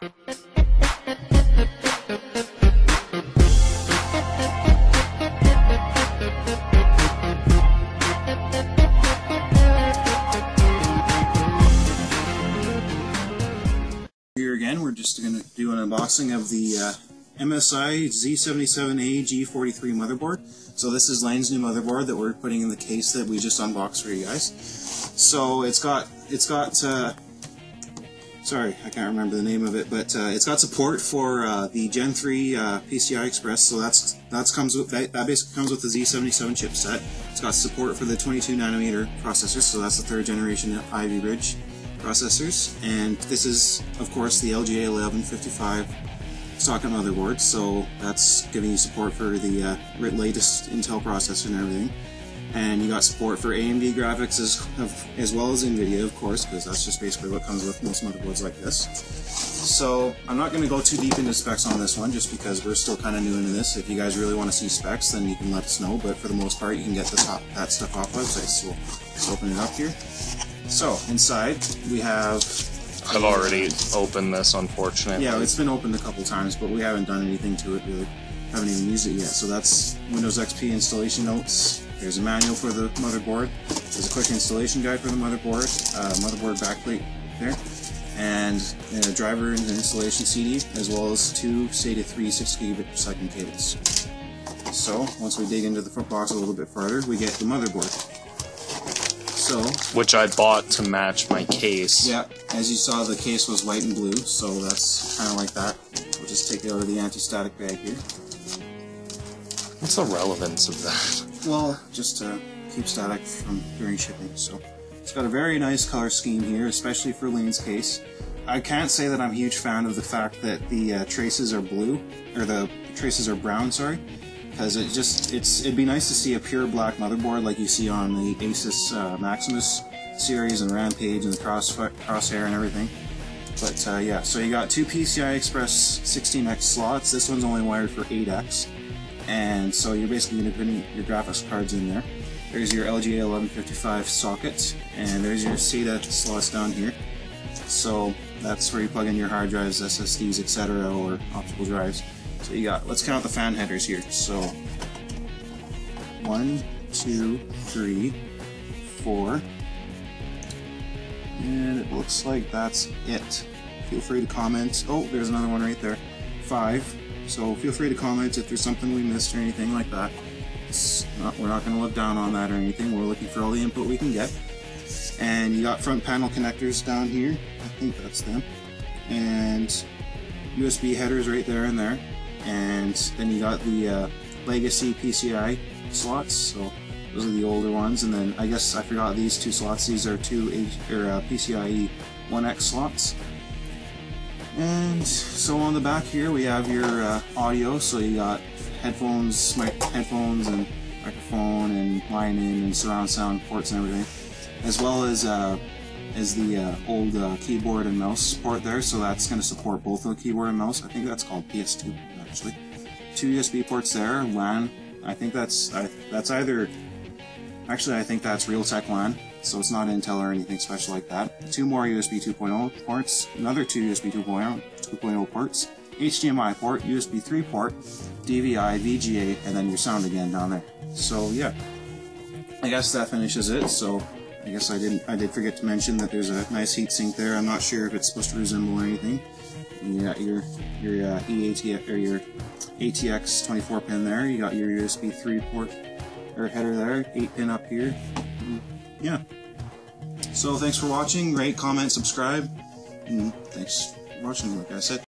Here again, we're just going to do an unboxing of the MSI Z77A-G43 motherboard. So this is Lane's new motherboard that we're putting in the case that we just unboxed for you guys. So it's got sorry, I can't remember the name of it, but it's got support for the Gen 3 PCI Express. So that basically comes with the Z77 chipset. It's got support for the 22nm processor, so that's the 3rd generation Ivy Bridge processors, and this is of course the LGA1155 socket motherboard, so that's giving you support for the latest Intel processor and everything. And you got support for AMD graphics as well as NVIDIA, of course, because that's just basically what comes with most motherboards like this. So I'm not going to go too deep into specs on this one, just because we're still kind of new into this. If you guys really want to see specs, then you can let us know, but for the most part you can get that stuff off websites. So let's open it up here. So, inside, we have... I've already opened this, unfortunately. Yeah, it's been opened a couple times, but we haven't done anything to it, really. Haven't even used it yet. So that's Windows XP installation notes. There's a manual for the motherboard. There's a quick installation guide for the motherboard. Motherboard backplate there. And a driver and an installation CD, as well as 2 SATA 3 6 gigabit per second cables. So, once we dig into the front box a little bit farther, we get the motherboard. So, which I bought to match my case. Yeah, as you saw, the case was white and blue, so that's kind of like that. We'll just take it out of the anti-static bag here. What's the relevance of that? Well, just to keep static from during shipping. So, it's got a very nice color scheme here, especially for Lane's case. I can't say that I'm a huge fan of the fact that the traces are blue, or the traces are brown, sorry. Because it'd be nice to see a pure black motherboard like you see on the Asus Maximus series and Rampage and the Crosshair and everything. But yeah, so you got 2 PCI Express 16X slots. This one's only wired for 8X, and so you're basically going to put your graphics cards in there. There's your LGA1155 socket, and there's your SATA slots down here. So that's where you plug in your hard drives, SSDs, etc., or optical drives. So you got, let's count the fan headers here. So 1, 2, 3, 4, and it looks like that's it. Feel free to comment. Oh, there's another one right there. 5. So feel free to comment if there's something we missed or anything like that. We're not going to look down on that or anything. We're looking for all the input we can get. And you got front panel connectors down here. I think that's them. And USB headers right there and there. And then you got the legacy PCI slots, so those are the older ones. And then I guess I forgot these 2 slots. These are 2 PCIe 1X slots. And so on the back here we have your audio. So you got headphones and microphone and line in and surround sound ports and everything, as well as the old keyboard and mouse support there. So that's going to support both the keyboard and mouse. I think that's called PS2. Actually, 2 USB ports there, LAN. I think that's either. Actually, I think that's Realtek LAN, so it's not Intel or anything special like that. 2 more USB 2.0 ports, another 2 USB 2.0 ports, HDMI port, USB 3 port, DVI, VGA, and then your sound again down there. So yeah, I guess that finishes it. So I guess I did forget to mention that there's a nice heatsink there. I'm not sure if it's supposed to resemble anything. You got your EATX or your ATX 24 pin there. You got your USB 3 port or header there. 8 pin up here. Yeah. So thanks for watching. Rate, comment, subscribe, and thanks for watching. Like I said.